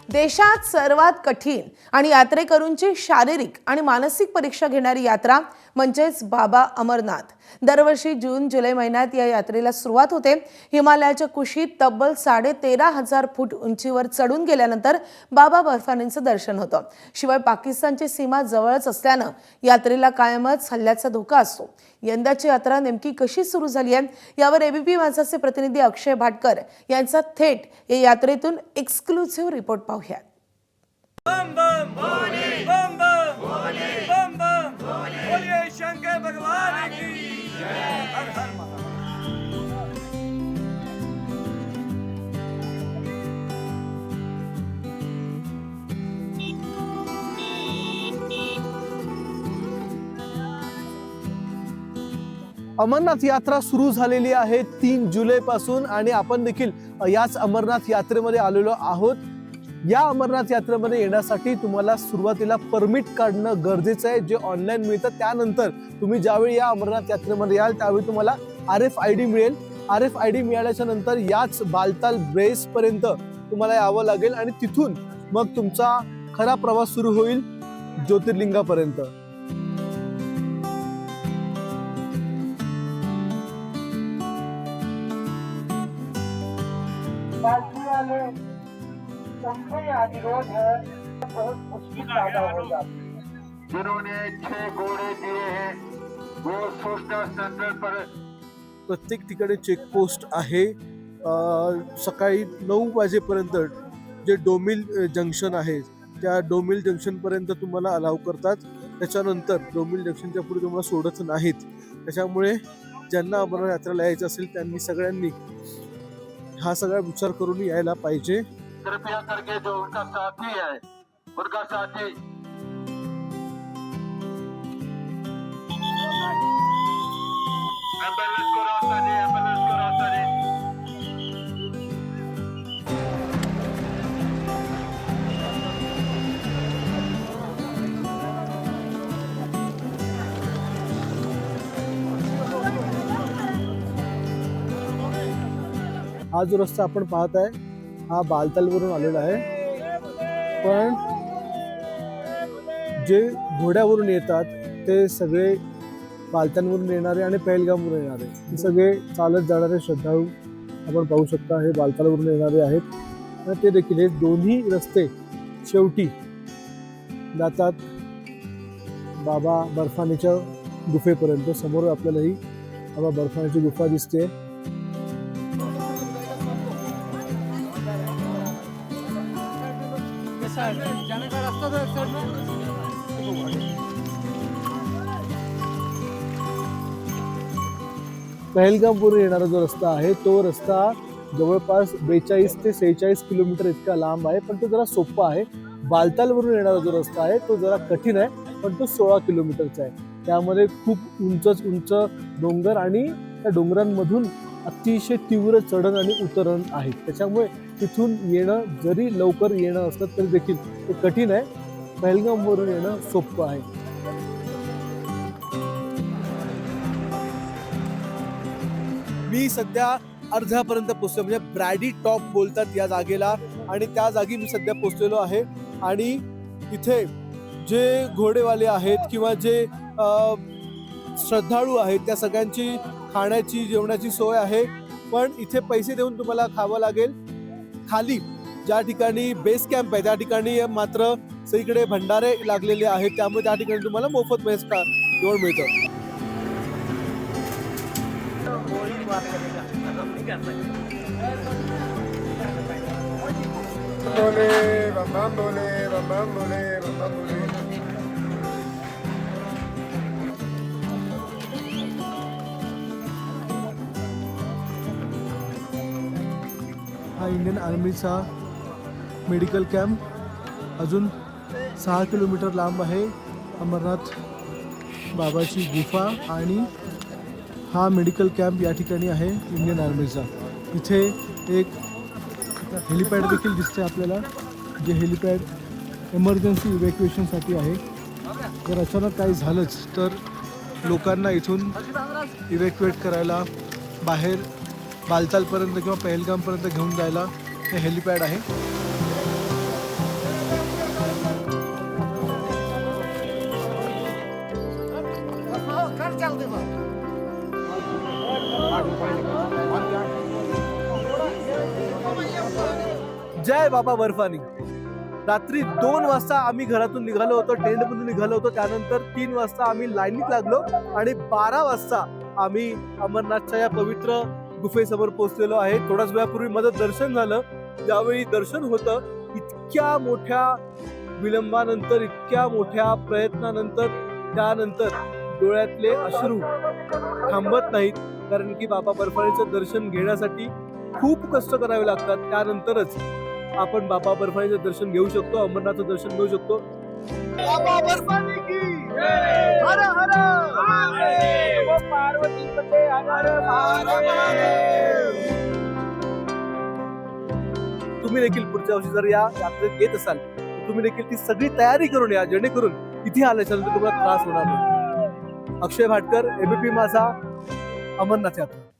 देशात सर्वात कठीण आणि यात्रेकरूंची शारीरिक आणि मानसिक परीक्षा घेणारी यात्रा म्हणजेच बाबा अमरनाथ। दरवर्षी जून जुलै महिन्यात या यात्रेला सुरुवात होते। हिमालयाच्या कुशीत तब्बल 13,500 फूट उंचीवर चढून गेल्यानंतर बाबा बर्फानींचं दर्शन होतं। शिवाय पाकिस्तानची सीमा जवळच असल्यानं यात्रेला कायमच हल्ल्याचा धोका असतो। यंदाची यात्रा नेमकी कशी सुरू झाली आहे यावर एबीपी माझाचे प्रतिनिधी अक्षय भाटकर यांचा थेट या यात्रेतून एक्सक्लुसिव्ह रिपोर्ट पाहूया। बम बम भोले बम बम भोले बम बम बोलिए शंकर भगवान की जय। हर हर महादेव। अमरनाथ यात्रा सुरू झालेली आहे 3 जुलै पासून आणि आपण देखील याच अमरनाथ यात्रेमध्ये आलेलो आहोत। या अमरनाथ यात्रेमध्ये येण्यासाठी तुम्हाला सुरुवातीला परमिट काढणं गरजेचं आहे, जे ऑनलाईन मिळतं। त्यानंतर तुम्ही ज्यावेळी या अमरनाथ यात्रेमध्ये याल त्यावेळी तुम्हाला RFID मिळेल। RFID मिळाल्याच्या नंतर याच बालताल बेस पर्यंत तुम्हाला यावं लागेल आणि तिथून मग तुमचा खरा प्रवास सुरू होईल ज्योतिर्लिंगापर्यंत। जिन्होंने 6 घोड़े दिए हैं वो सोशल सेंटर पर प्रत्येक ठिकाणी चेकपोस्ट आहे। सकाळी 9 वाजेपर्यंत जे डोमिल जंक्शन आहे त्या डोमिल जंक्शन पर्यंत तुम्हाला अलाव करतात। त्याच्यानंतर डोमिल जंक्शनच्या पुढे तुम्हाला सोडत नाहीत। त्याच्यामुळे ज्यांना अमरनाथ यात्रेला यायचं असेल त्यांनी सगळ्यांनी हा सगळा विचार करून यायला पाहिजे। कृपया करके जो उनका साथी है उनका साथी एम्बुलेंस को रास्ता दे, एम्बुलेंस को रास्ता दे। हा जो रस्ता आपण पाहत आहे हा बालतालवरून आलेला आहे, पण जे घोड्यावरून येतात ते सगळे बालतालवरून येणारे आणि पहलगामवरून येणारे हे सगळे चालत जाणारे श्रद्धाळू आपण पाहू शकता। हे बालतालवरून येणारे आहेत आणि ते देखील हे दोन्ही रस्ते शेवटी जातात बाबा बर्फानीच्या गुफेपर्यंत। समोर आपल्याला ही बाबा बर्फानीची गुफा दिसते। जाने का रास्ता तो एक साइड में। पहलगामवरून येणारा जो रस्ता आहे तो रस्ता जवळपास 42 ते 46 किलोमीटर इतका लांब आहे, पण तो जरा सोपा आहे। बालतालवरून येणारा जो रस्ता आहे तो जरा कठीण आहे, पण तो 16 किलोमीटरचा आहे। त्यामध्ये खूप उंच डोंगर आणि त्या डोंगरांमधून अतिशय तीव्र चढण आणि उतरण आहे। त्याच्यामुळे तिथून येणं जरी लवकर येणं असलं तरी देखील ते कठीण आहे। पहलगामवरून येणं सोपं आहे। मी सध्या अर्ध्यापर्यंत पोहोचलो, म्हणजे ब्रॅडी टॉप बोलतात या जागेला, आणि त्या जागी मी सध्या पोहोचलेलो आहे। आणि इथे जे घोडेवाले आहेत किंवा जे श्रद्धाळू आहेत त्या सगळ्यांची खाण्याची जेवणाची सोय आहे, पण इथे पैसे देऊन तुम्हाला खावं लागेल। खाली ज्या ठिकाणी बेस कॅम्प आहे त्या ठिकाणी मात्र सगळीकडे भंडारे लागलेले आहेत, त्यामुळे त्या ठिकाणी तुम्हाला मोफत मेस का जेवण मिळतं। हा इंडियन आर्मीचा मेडिकल कॅम्प अजून 6 किलोमीटर लांब आहे। अमरनाथ बाबाची गुफा आणि हा मेडिकल कॅम्प या ठिकाणी आहे इंडियन आर्मीचा। इथे एक हेलिपॅड देखील दिसते आपल्याला, जे हेलिपॅड इमर्जन्सी इव्हॅक्युएशनसाठी आहे। जर अचानक काही झालंच तर लोकांना इथून इव्हॅक्युएट करायला बाहेर बालतालपर्यंत किंवा पहलगामपर्यंत घेऊन जायला हे हेलिपॅड आहे। जय बाबा बर्फानी. रात्री 2 वाजता आम्ही घरातून निघालो होतो, टेंटमधून निघालो होतो. त्यानंतर 3 वाजता आम्ही लाईनीत लागलो आणि 12 वाजता आम्ही अमरनाथच्या या पवित्र गुफेसमोर पोहोचलेलो आहे. थोड्याच वेळापूर्वी माझं दर्शन झालं. ज्यावेळी दर्शन होतं, इतक्या मोठ्या विलंबानंतर, इतक्या मोठ्या प्रयत्नानंतर, त्यानंतर डोळ्यातले अश्रू थांबत नाहीत. कारण की बाबा बर्फानीचं दर्शन घेण्यासाठी खूप कष्ट करावे लागतात. त्यानंतरच आपण बाबा बर्फानीचं दर्शन घेऊ शकतो, अमरनाथचं दर्शन घेऊ शकतो. बाबा बर्फानी की हर हर पार्वती पते हर महादेव. तुम्ही देखील पुढच्या वर्षी जर या यात्रेत येत असाल तर तुम्ही देखील ती सगळी तयारी करून या, जेणेकरून इथे आल्याच्या नंतर तुम्हाला त्रास होणार नाही. अक्षय भाटकर, एबीपी माझा, अमरनाथ यात्रा.